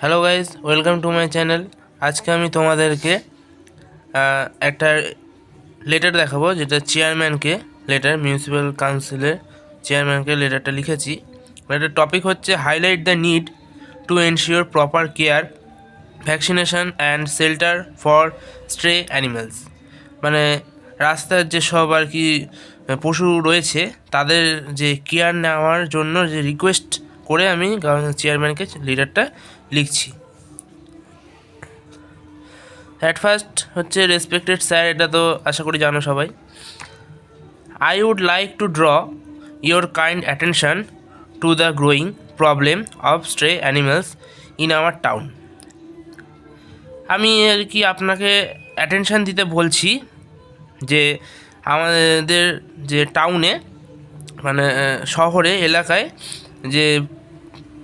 Hello guys, welcome to my channel. আজকে আমি তোমাদেরকে একটা লেটার দেখাবো, যেটা চেয়ারম্যানকে লেটার, মিউনিসিপ্যাল কাউন্সিলের চেয়ারম্যানকে লেটারটা লিখেছি। লেটার টপিক হচ্ছে highlight the need to ensure proper care, vaccination and shelter for স্ট্রে animals. মানে রাস্তার যেসব আর কি পশু রয়েছে তাদের যে কেয়ার নেওয়ার জন্য যে রিকোয়েস্ট করে আমি চেয়ারম্যানকে লেটারটা লিখছি। অ্যাট ফার্স্ট হচ্ছে রেসপেক্টেড স্যার, এটা তো আশা করি জানো সবাই। I would like to draw your kind attention to the growing problem of stray animals in our town. আমি আর কি আপনাকে অ্যাটেনশান দিতে বলছি যে আমাদের যে টাউনে, মানে শহরে এলাকায় যে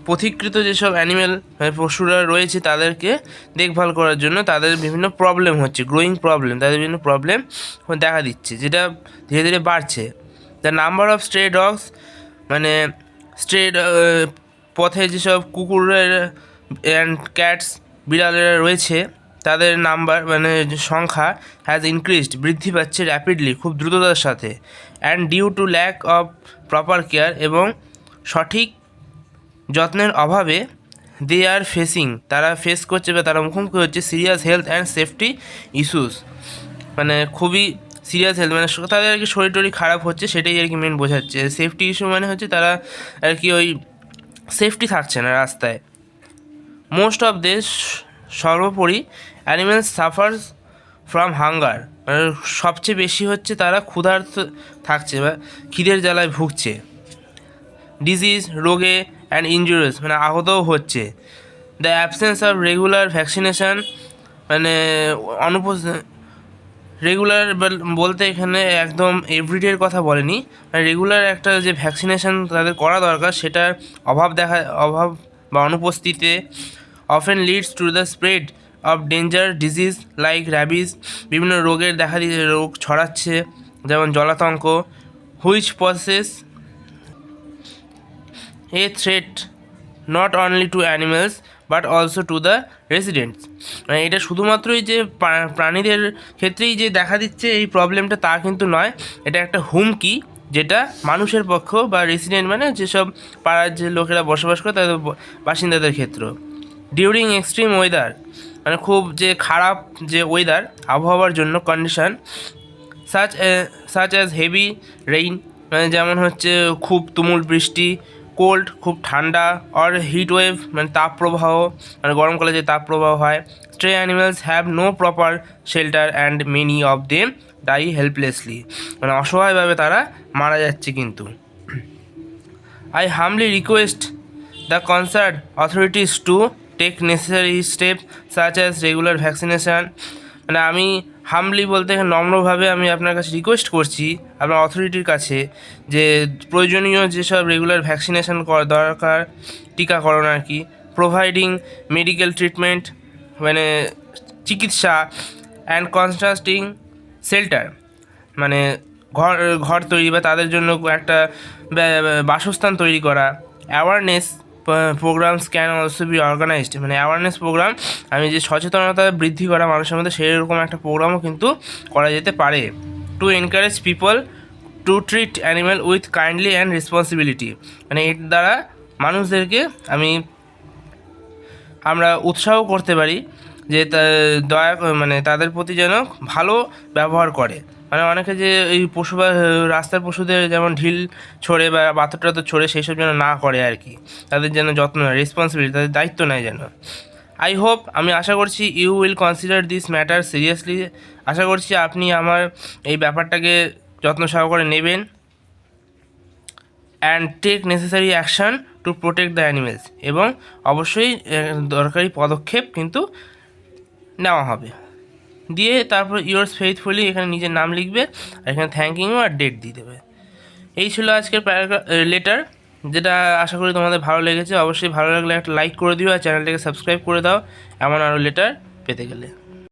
পথিকৃত যেসব অ্যানিমেল পশুরা রয়েছে তাদেরকে দেখভাল করার জন্য তাদের বিভিন্ন প্রবলেম হচ্ছে, গ্রোয়িং প্রবলেম, তাদের বিভিন্ন প্রবলেম দেখা দিচ্ছে, যেটা ধীরে ধীরে বাড়ছে। দ্য নাম্বার অফ স্ট্রে ডগস, মানে স্ট্রে পথে যেসব কুকুরের অ্যান্ড ক্যাটস, বিড়ালেরা রয়েছে তাদের নাম্বার, মানে সংখ্যা হ্যাজ ইনক্রিজড, বৃদ্ধি পাচ্ছে র্যাপিডলি, খুব দ্রুততার সাথে। And due to lack of proper care, এবং সঠিক যত্নের অভাবে দে আর ফেসিং, তারা ফেস করছে বা তারা মুখোমুখি হচ্ছে serious health and safety issues. মানে খুবই সিরিয়াস হেলথ, মানে তাদের আর কি শরীর টরীর খারাপ হচ্ছে, সেটাই আর কি মেন বোঝাচ্ছে। সেফটি ইস্যু মানে হচ্ছে তারা আর কি ওই সেফটি থাকছে না রাস্তায়। মোস্ট অফ দিস, সর্বোপরি অ্যানিমেলস সাফার্স ফ্রম হাঙ্গার, মানে সবচেয়ে বেশি হচ্ছে তারা ক্ষুধার্ত থাকছে বা খিদের জ্বালায় ভুগছে। ডিজিজ, রোগে অ্যান্ড ইনজুরিস, মানে আহতও হচ্ছে। The absence of regular vaccination, মানে রেগুলার বলতে এখানে একদম এভরিডের কথা বলেনি, রেগুলার একটা যে ভ্যাকসিনেশান তাদের করা দরকার সেটার অভাব বা অনুপস্থিতিতে often leads to the spread of danger disease like rabies, বিভিন্ন রোগের রোগ ছড়াচ্ছে, যেমন জলাতঙ্ক, which poses a threat not only to animals but also to the residents। মানে এটা শুধুমাত্রই যে প্রাণীদের ক্ষেত্রেই যে দেখা দিচ্ছে এই প্রবলেমটা তা কিন্তু নয়, এটা একটা হুমকি যেটা মানুষের পক্ষ বা রেসিডেন্ট, মানে যেসব পাড়ার যে লোকেরা বসবাস করে তাদের বাসিন্দাদের ক্ষেত্র। ডিউরিং এক্সট্রিম ওয়েদার, মানে খুব যে খারাপ যে ওয়েদার, আবহাওয়ার জন্য condition, such as heavy rain, মানে যেমন হচ্ছে খুব তুমুল বৃষ্টি, কোল্ড খুব ঠান্ডা, অর হিট ওয়েভ মানে তাপপ্রবাহ, মানে গরমকালে যে তাপপ্রবাহ হয়। Stray animals have no proper shelter and many of them die helplessly, মানে অসহায়ভাবে তারা মারা যাচ্ছে। কিন্তু I humbly request the concern authorities to take necessary step such as regular vaccination, মানে আমি হামলি বলতে নম্রভাবে আমি আপনার কাছে রিকোয়েস্ট করছি, আপনার অথরিটির কাছে, যে প্রয়োজনীয় যেসব রেগুলার ভ্যাকসিনেশান করা দরকার, টিকাকরণ আর কি, প্রোভাইডিং মেডিকেল ট্রিটমেন্ট, মানে চিকিৎসা, অ্যান্ড কনস্ট্রাক্টিং শেল্টার, মানে ঘর ঘর তৈরি বা তাদের জন্য একটা বাসস্থান তৈরি করা। Awareness programmes can also be organised, মানে অ্যাওয়ারনেস প্রোগ্রাম, আমি যে সচেতনতা বৃদ্ধি করা মানুষের মধ্যে, সেরকম একটা প্রোগ্রামও কিন্তু করা যেতে পারে। To encourage people to treat animal with kindly and responsibility, মানে এর দ্বারা মানুষদেরকে আমরা উৎসাহ করতে পারি যে মানে তাদের প্রতি যেন ভালো ব্যবহার করে। মানে অনেকে যে এই পশু বা রাস্তার পশুদের যেমন ঢিল ছোড়ে বা পাথর টাথর ছোড়ে, সেই সব যেন না করে আর কি, তাদের যেন যত্ন নেয়, রেসপন্সিবিলিটি, তাদের দায়িত্ব নেয় যেন। আই হোপ, আমি আশা করছি, you will consider this matter seriously, আশা করছি আপনি আমার এই ব্যাপারটাকে যত্ন সহকারে নেবেন, and take necessary action to protect the animals, এবং অবশ্যই দরকারি পদক্ষেপ কিন্তু নেওয়া হবে। দিয়ে তারপর ইয়োর্স ফেইথফুলি এখানে নিজের নাম লিখবে, আর এখানে থ্যাংক ইউ আর ডেট দিয়ে দেবে। এই ছিল আজকের লেটার, যেটা আশা করি তোমাদের ভালো লেগেছে। অবশ্যই ভালো লাগলে একটা লাইক করে দিও, আর চ্যানেলটাকে সাবস্ক্রাইব করে দাও এমন আরও লেটার পেতে গেলে।